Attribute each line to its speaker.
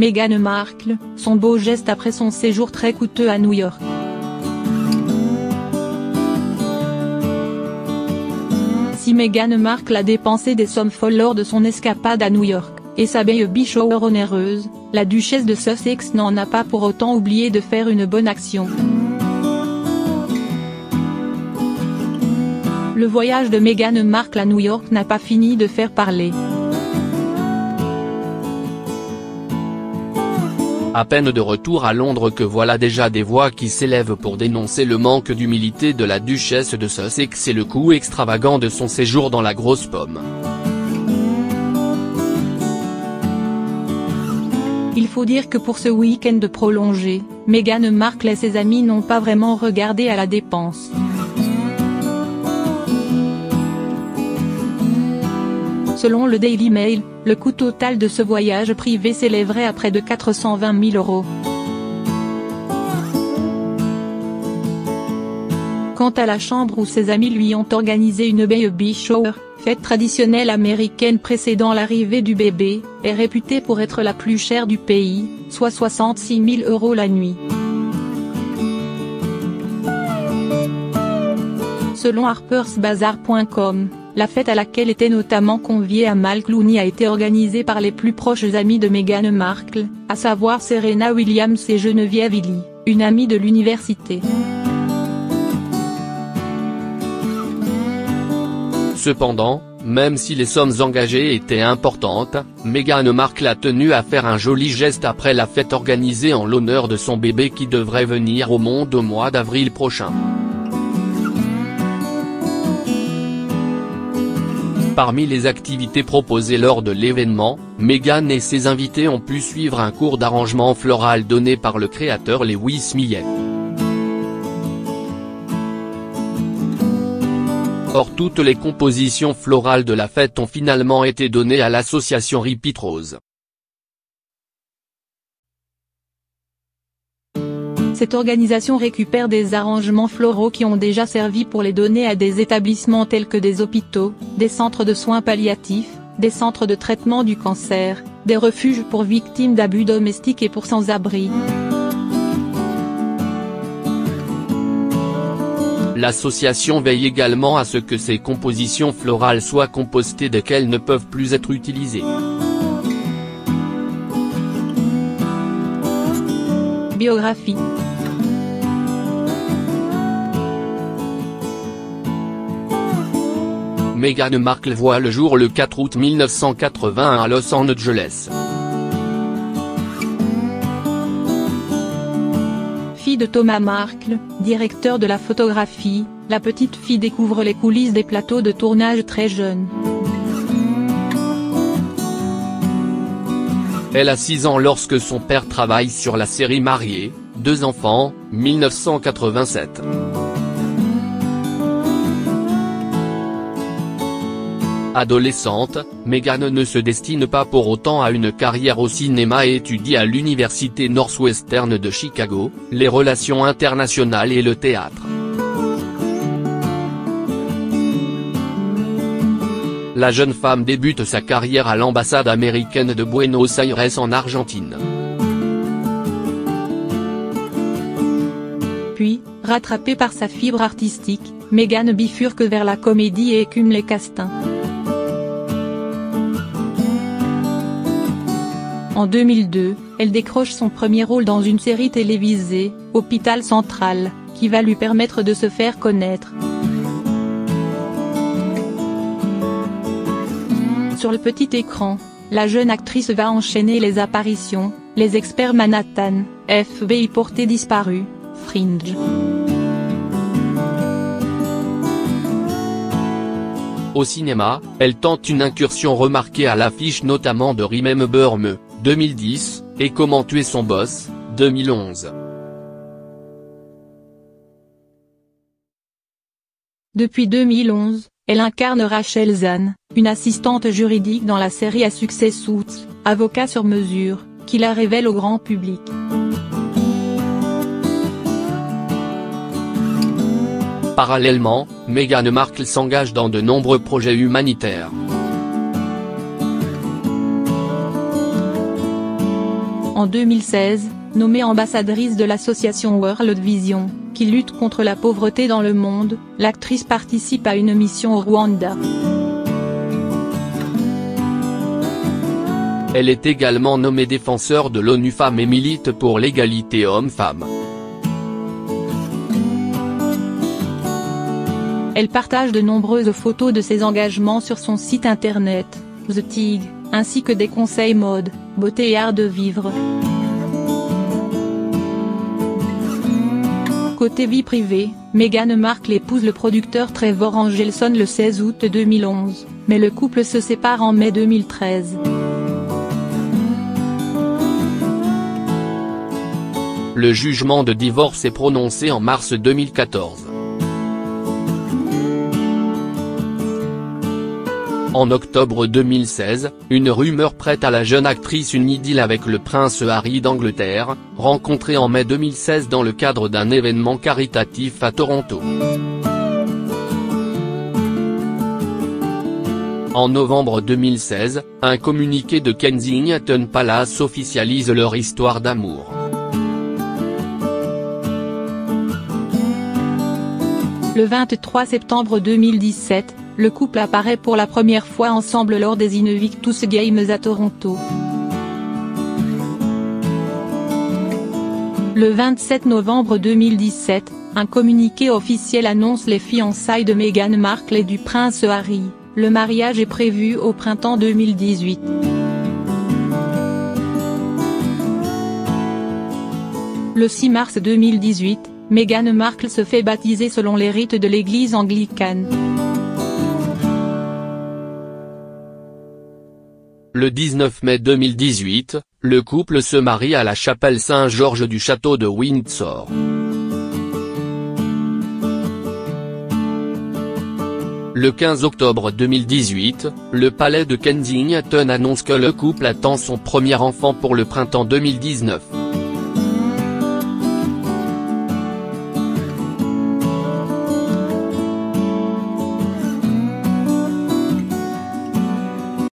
Speaker 1: Meghan Markle, son beau geste après son séjour très coûteux à New York. Si Meghan Markle a dépensé des sommes folles lors de son escapade à New York, et sa baby shower onéreuse, la duchesse de Sussex n'en a pas pour autant oublié de faire une bonne action. Le voyage de Meghan Markle à New York n'a pas fini de faire parler.
Speaker 2: À peine de retour à Londres que voilà déjà des voix qui s'élèvent pour dénoncer le manque d'humilité de la duchesse de Sussex et le coût extravagant de son séjour dans la grosse pomme.
Speaker 1: Il faut dire que pour ce week-end prolongé, Meghan Markle et ses amis n'ont pas vraiment regardé à la dépense. Selon le Daily Mail, le coût total de ce voyage privé s'élèverait à près de 420 000 €. Quant à la chambre où ses amis lui ont organisé une baby shower, fête traditionnelle américaine précédant l'arrivée du bébé, est réputée pour être la plus chère du pays, soit 66 000 € la nuit. Selon HarpersBazaar.com, la fête à laquelle était notamment convié Amal Clooney a été organisée par les plus proches amis de Meghan Markle, à savoir Serena Williams et Geneviève Illy, une amie de l'université.
Speaker 2: Cependant, même si les sommes engagées étaient importantes, Meghan Markle a tenu à faire un joli geste après la fête organisée en l'honneur de son bébé qui devrait venir au monde au mois d'avril prochain. Parmi les activités proposées lors de l'événement, Meghan et ses invités ont pu suivre un cours d'arrangement floral donné par le créateur Lewis Millet. Or toutes les compositions florales de la fête ont finalement été données à l'association Repeat Rose.
Speaker 1: Cette organisation récupère des arrangements floraux qui ont déjà servi pour les donner à des établissements tels que des hôpitaux, des centres de soins palliatifs, des centres de traitement du cancer, des refuges pour victimes d'abus domestiques et pour sans-abri.
Speaker 2: L'association veille également à ce que ces compositions florales soient compostées dès qu'elles ne peuvent plus être utilisées.
Speaker 1: Biographie.
Speaker 2: Meghan Markle voit le jour le 4 août 1981 à Los Angeles.
Speaker 1: Fille de Thomas Markle, directeur de la photographie, la petite fille découvre les coulisses des plateaux de tournage très jeune.
Speaker 2: Elle a 6 ans lorsque son père travaille sur la série Mariés, 2 enfants, 1987. Adolescente, Meghan ne se destine pas pour autant à une carrière au cinéma et étudie à l'université Northwestern de Chicago, les relations internationales et le théâtre. La jeune femme débute sa carrière à l'ambassade américaine de Buenos Aires en Argentine.
Speaker 1: Puis, rattrapée par sa fibre artistique, Meghan bifurque vers la comédie et écume les castings. En 2002, elle décroche son premier rôle dans une série télévisée, Hôpital Central, qui va lui permettre de se faire connaître. Sur le petit écran, la jeune actrice va enchaîner les apparitions, Les Experts Manhattan, FBI portée disparue, Fringe.
Speaker 2: Au cinéma, elle tente une incursion remarquée à l'affiche notamment de Remember Me, 2010, et Comment tuer son boss, 2011.
Speaker 1: Depuis 2011, elle incarne Rachel Zahn, une assistante juridique dans la série à succès Suits, Avocat sur mesure, qui la révèle au grand public.
Speaker 2: Parallèlement, Meghan Markle s'engage dans de nombreux projets humanitaires.
Speaker 1: En 2016, nommée ambassadrice de l'association World Vision, qui lutte contre la pauvreté dans le monde, l'actrice participe à une mission au Rwanda.
Speaker 2: Elle est également nommée défenseur de l'ONU Femmes et milite pour l'égalité homme-femme.
Speaker 1: Elle partage de nombreuses photos de ses engagements sur son site internet, The Tig, ainsi que des conseils mode, beauté et art de vivre. Côté vie privée, Meghan Markle épouse le producteur Trevor Angelson le 16 août 2011, mais le couple se sépare en mai 2013.
Speaker 2: Le jugement de divorce est prononcé en mars 2014. En octobre 2016, une rumeur prête à la jeune actrice une idylle avec le prince Harry d'Angleterre, rencontré en mai 2016 dans le cadre d'un événement caritatif à Toronto. En novembre 2016, un communiqué de Kensington Palace officialise leur histoire d'amour.
Speaker 1: Le 23 septembre 2017, le couple apparaît pour la première fois ensemble lors des Invictus Games à Toronto. Le 27 novembre 2017, un communiqué officiel annonce les fiançailles de Meghan Markle et du prince Harry. Le mariage est prévu au printemps 2018. Le 6 mars 2018, Meghan Markle se fait baptiser selon les rites de l'église anglicane.
Speaker 2: Le 19 mai 2018, le couple se marie à la chapelle Saint-Georges du château de Windsor. Le 15 octobre 2018, le palais de Kensington annonce que le couple attend son premier enfant pour le printemps 2019.